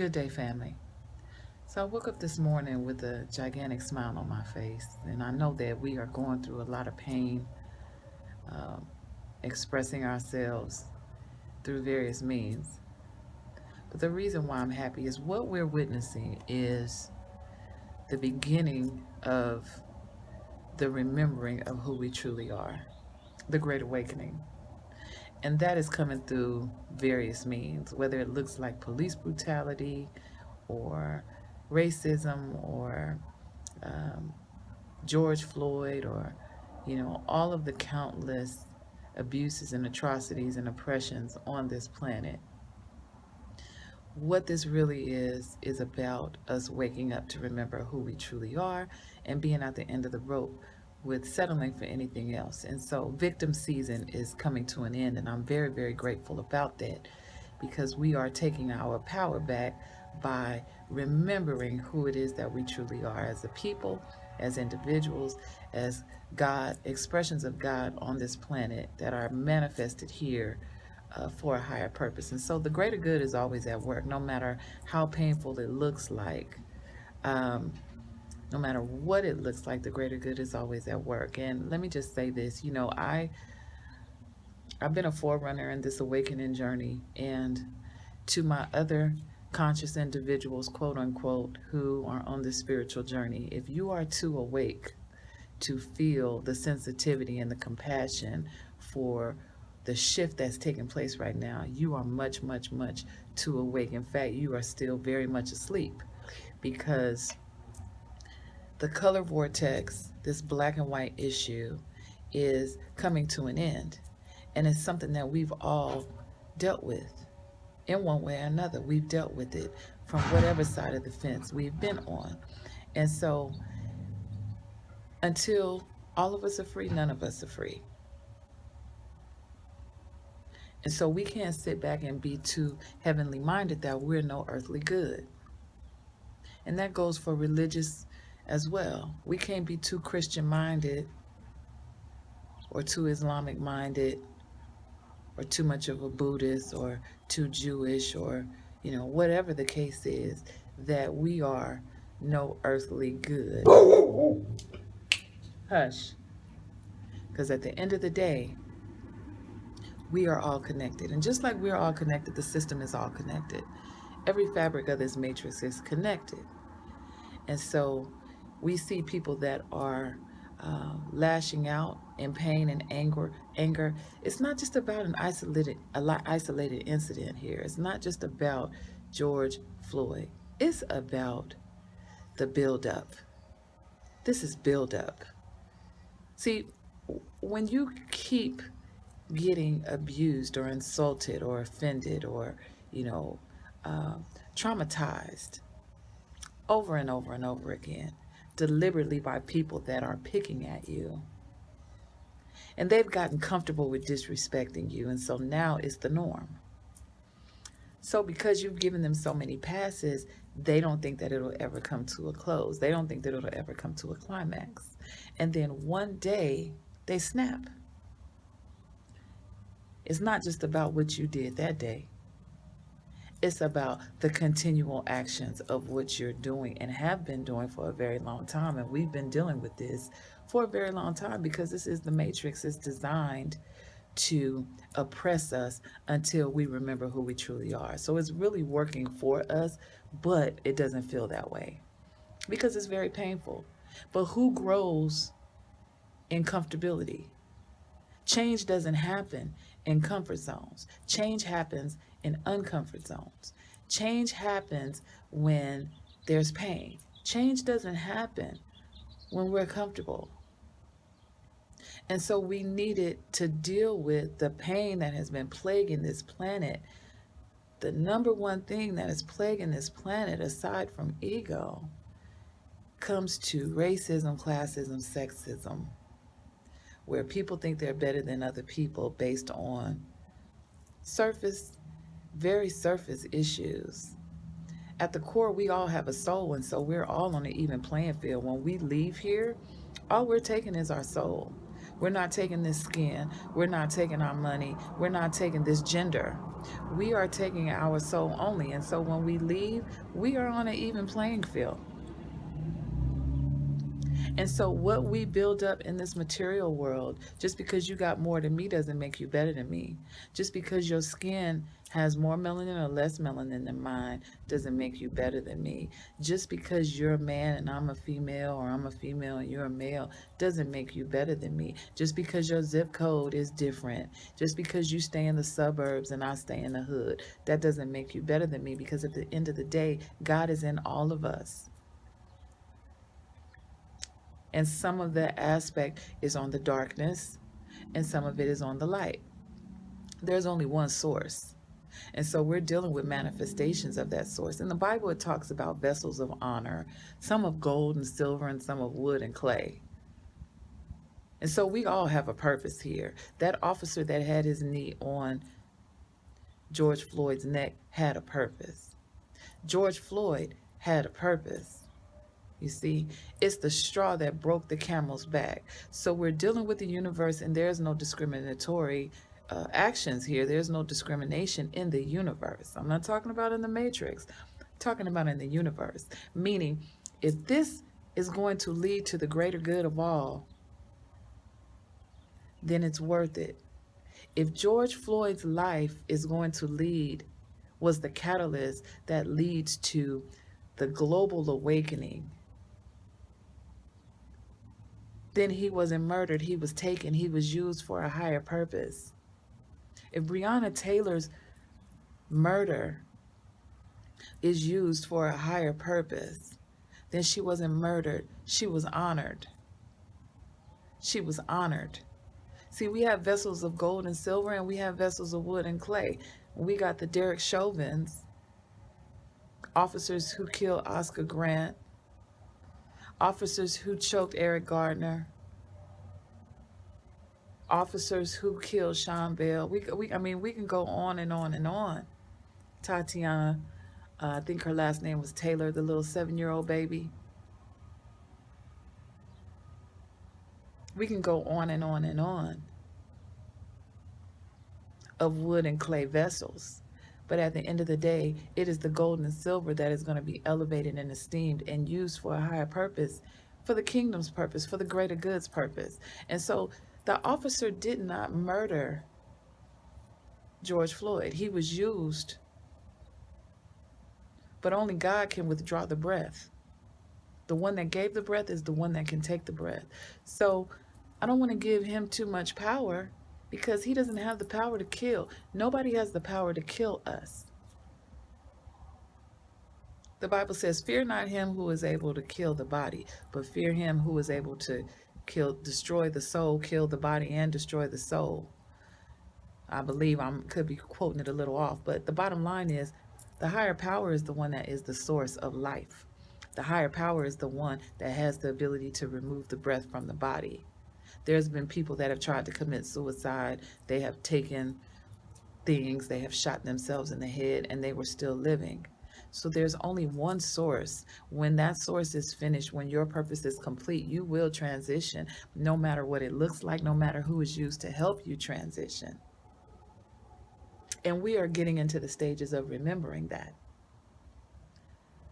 Good day, family. So I woke up this morning with a gigantic smile on my face, and I know that we are going through a lot of pain, um, expressing ourselves through various means. But the reason why I'm happy is what we're witnessing is the beginning of the remembering of who we truly are, the Great Awakening. And that is coming through various means, whether it looks like police brutality or racism or um, George Floyd or, all of the countless abuses and atrocities and oppressions on this planet. What this really is about us waking up to remember who we truly are and being at the end of the rope with settling for anything else. And so, victim season is coming to an end, and I'm very, very grateful about that because we are taking our power back by remembering who it is that we truly are as a people, as individuals, as God, expressions of God on this planet that are manifested here for a higher purpose. And so the greater good is always at work, no matter how painful it looks like. Um, no matter what it looks like, the greater good is always at work. And let me just say this, I've been a forerunner in this awakening journey, and to my other conscious individuals, quote unquote, who are on this spiritual journey, if you are too awake to feel the sensitivity and the compassion for the shift that's taking place right now, you are much, much, much too awake. In fact, you are still very much asleep because the color vortex, this black and white issue, is coming to an end. And it's something that we've all dealt with in one way or another. We've dealt with it from whatever side of the fence we've been on. And so until all of us are free, none of us are free. And so we can't sit back and be too heavenly minded that we're no earthly good. And that goes for religious as well. We can't be too Christian minded or too Islamic minded or too much of a Buddhist or too Jewish or, whatever the case is, that we are no earthly good. Hush. Because at the end of the day, we are all connected. And just like we're all connected, the system is all connected. Every fabric of this matrix is connected. And so we see people that are lashing out in pain and anger. It's not just about an isolated incident here. It's not just about George Floyd. It's about the buildup. This is buildup. See, when you keep getting abused or insulted or offended or, traumatized over and over and over again, deliberately by people that are picking at you. And they've gotten comfortable with disrespecting you, and so now it's the norm. So because you've given them so many passes, they don't think that it'll ever come to a close. They don't think that it'll ever come to a climax. And then one day, they snap. It's not just about what you did that day. It's about the continual actions of what you're doing and have been doing for a very long time. And we've been dealing with this for a very long time because this is the matrix. It's designed to oppress us until we remember who we truly are. So it's really working for us, but it doesn't feel that way because it's very painful. But who grows in comfortability? Change doesn't happen in comfort zones. Change happens in uncomfort zones. Change happens when there's pain. Change doesn't happen when we're comfortable. And so we needed to deal with the pain that has been plaguing this planet. The number one thing that is plaguing this planet, aside from ego, comes to racism, classism, sexism, where people think they're better than other people based on very surface issues. At the core, we all have a soul, and so we're all on an even playing field. When we leave here, all we're taking is our soul. We're not taking this skin. We're not taking our money. We're not taking this gender. We are taking our soul only. And so when we leave, we are on an even playing field. And so, what we build up in this material world, just because you got more than me doesn't make you better than me. Just because your skin has more melanin or less melanin than mine doesn't make you better than me. Just because you're a man and I'm a female, or I'm a female and you're a male, doesn't make you better than me. Just because your zip code is different, just because you stay in the suburbs and I stay in the hood, that doesn't make you better than me, because at the end of the day, God is in all of us. And some of that aspect is on the darkness, and some of it is on the light. There's only one source. And so we're dealing with manifestations of that source. In the Bible, it talks about vessels of honor, some of gold and silver, and some of wood and clay. And so we all have a purpose here. That officer that had his knee on George Floyd's neck had a purpose. George Floyd had a purpose. You see, it's the straw that broke the camel's back. So we're dealing with the universe, and there's no discriminatory actions here. There's no discrimination in the universe. I'm not talking about in the matrix, I'm talking about in the universe. Meaning, if this is going to lead to the greater good of all, then it's worth it. If George Floyd's life is going to lead, was the catalyst that leads to the global awakening, then he wasn't murdered, he was taken, he was used for a higher purpose. If Breonna Taylor's murder is used for a higher purpose, then she wasn't murdered, she was honored. She was honored. See, we have vessels of gold and silver, and we have vessels of wood and clay. We got the Derek Chauvins, officers who killed Oscar Grant, officers who choked Eric Gardner, officers who killed Sean Bell. I mean, we can go on and on and on. Tatiana, I think her last name was Taylor, the little 7-year-old baby. We can go on and on and on of wood and clay vessels. But at the end of the day, it is the gold and silver that is going to be elevated and esteemed and used for a higher purpose, for the kingdom's purpose, for the greater good's purpose. And so the officer did not murder George Floyd. He was used, but only God can withdraw the breath. The one that gave the breath is the one that can take the breath. So I don't want to give him too much power, because he doesn't have the power to kill. Nobody has the power to kill us. The Bible says, fear not him who is able to kill the body, but fear him who is able to destroy the soul, kill the body, and destroy the soul. I believe I could be quoting it a little off, but the bottom line is, the higher power is the one that is the source of life. The higher power is the one that has the ability to remove the breath from the body. There's been people that have tried to commit suicide. They have taken things, they have shot themselves in the head, and they were still living. So there's only one source. When that source is finished, when your purpose is complete, you will transition, no matter what it looks like, no matter who is used to help you transition. And we are getting into the stages of remembering that.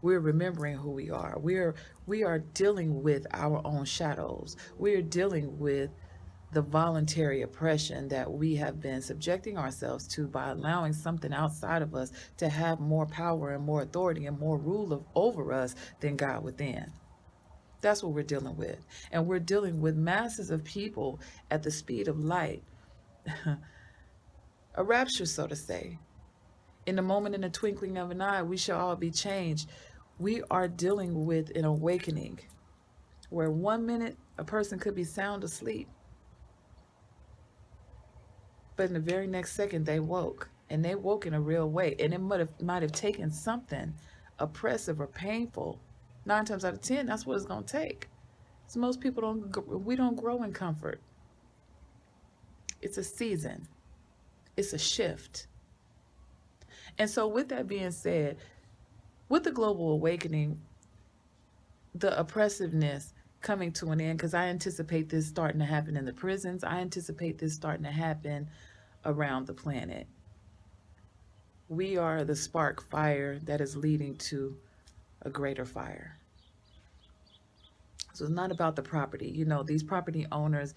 We're remembering who we are. We are dealing with our own shadows. We're dealing with the voluntary oppression that we have been subjecting ourselves to by allowing something outside of us to have more power and more authority and more rule over us than God within. That's what we're dealing with. And we're dealing with masses of people at the speed of light. A rapture, so to say. In the moment, in the twinkling of an eye, we shall all be changed. We are dealing with an awakening where 1 minute a person could be sound asleep, but in the very next second they woke, and they woke in a real way. And it might have taken something oppressive or painful. 9 times out of 10, that's what it's going to take. So most people don't grow in comfort. It's a season. It's a shift. And so with that being said, with the global awakening, the oppressiveness coming to an end, because I anticipate this starting to happen in the prisons. I anticipate this starting to happen around the planet. We are the spark fire that is leading to a greater fire. So it's not about the property. These property owners,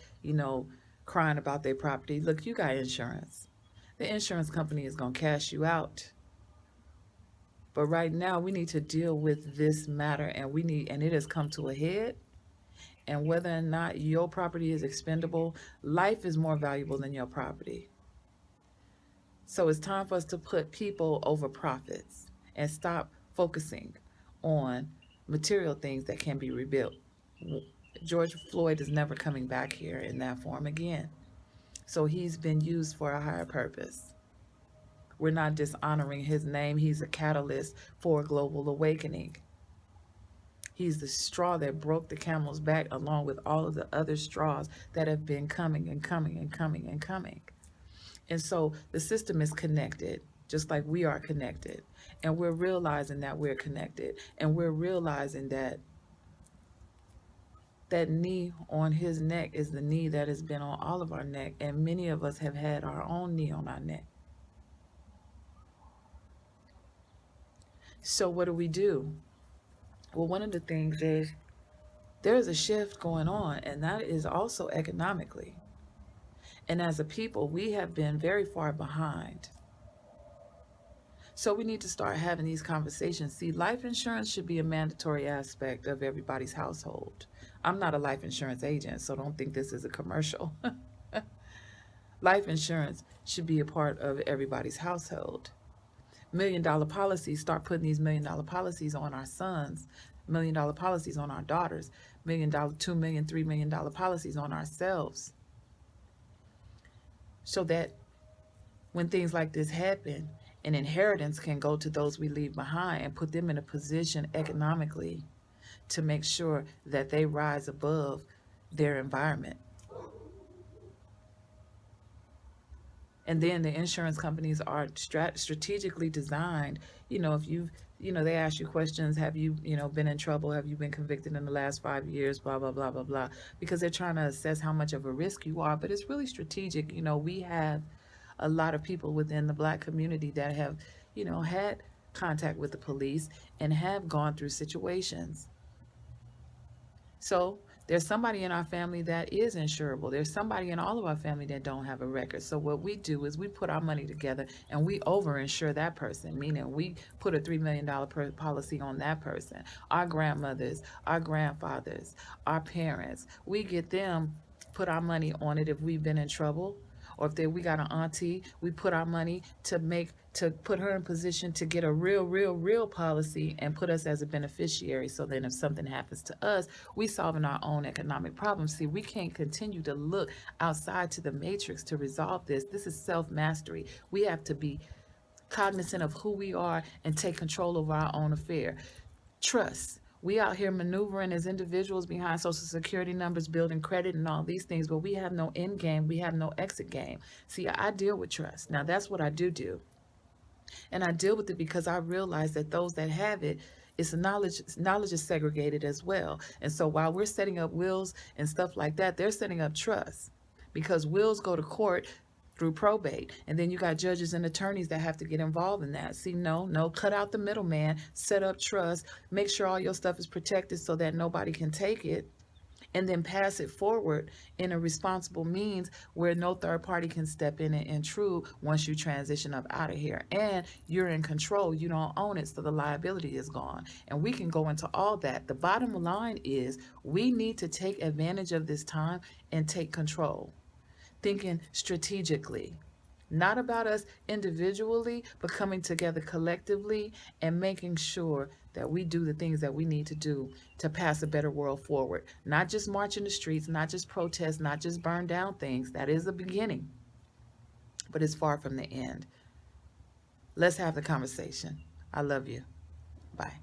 crying about their property. Look, you got insurance. The insurance company is going to cash you out. But right now, we need to deal with this matter, and it has come to a head. And whether or not your property is expendable, life is more valuable than your property. So it's time for us to put people over profits and stop focusing on material things that can be rebuilt. George Floyd is never coming back here in that form again. So he's been used for a higher purpose. We're not dishonoring his name. He's a catalyst for a global awakening. He's the straw that broke the camel's back, along with all of the other straws that have been coming and coming and coming and coming. And so the system is connected, just like we are connected. And we're realizing that we're connected. And we're realizing that that knee on his neck is the knee that has been on all of our neck. And many of us have had our own knee on our neck. So what do? Well, one of the things is there's a shift going on, and that is also economically. And as a people, we have been very far behind. So we need to start having these conversations. See, life insurance should be a mandatory aspect of everybody's household. I'm not a life insurance agent, so don't think this is a commercial. Life insurance should be a part of everybody's household. $1 million policies, start putting these $1 million policies on our sons, $1 million policies on our daughters, $1 million, $2 million, $3 million policies on ourselves. So that when things like this happen, an inheritance can go to those we leave behind and put them in a position economically to make sure that they rise above their environment. And then the insurance companies are strategically designed. If they ask you questions, have you, been in trouble? Have you been convicted in the last 5 years? Blah, blah, blah, blah, blah. Because they're trying to assess how much of a risk you are. But it's really strategic. We have a lot of people within the Black community that have, had contact with the police and have gone through situations. So there's somebody in our family that is insurable. There's somebody in all of our family that don't have a record. So what we do is we put our money together and we over-insure that person, meaning we put a $3 million policy on that person. Our grandmothers, our grandfathers, our parents, we get them, put our money on it if we've been in trouble. Or if we got an auntie, we put our money to put her in position to get a real policy and put us as a beneficiary. So then if something happens to us, we solving our own economic problems. See, we can't continue to look outside to the matrix to resolve this. This is self-mastery. We have to be cognizant of who we are and take control over our own affair. Trust. We out here maneuvering as individuals behind Social Security numbers, building credit and all these things, but we have no end game. We have no exit game. See, I deal with trust. Now, that's what I do. And I deal with it because I realize that those that have it, it's knowledge is segregated as well. And so while we're setting up wills and stuff like that, they're setting up trust, because wills go to court through probate, and then you got judges and attorneys that have to get involved in that. See, no, cut out the middleman, set up trust, make sure all your stuff is protected so that nobody can take it, and then pass it forward in a responsible means where no third party can step in and intrude once you transition up out of here. And you're in control. You don't own it, so the liability is gone. And we can go into all that. The bottom line is we need to take advantage of this time and take control. Thinking strategically, not about us individually, but coming together collectively and making sure that we do the things that we need to do to pass a better world forward. Not just march in the streets, not just protest, not just burn down things. That is the beginning, but it's far from the end. Let's have the conversation. I love you. Bye.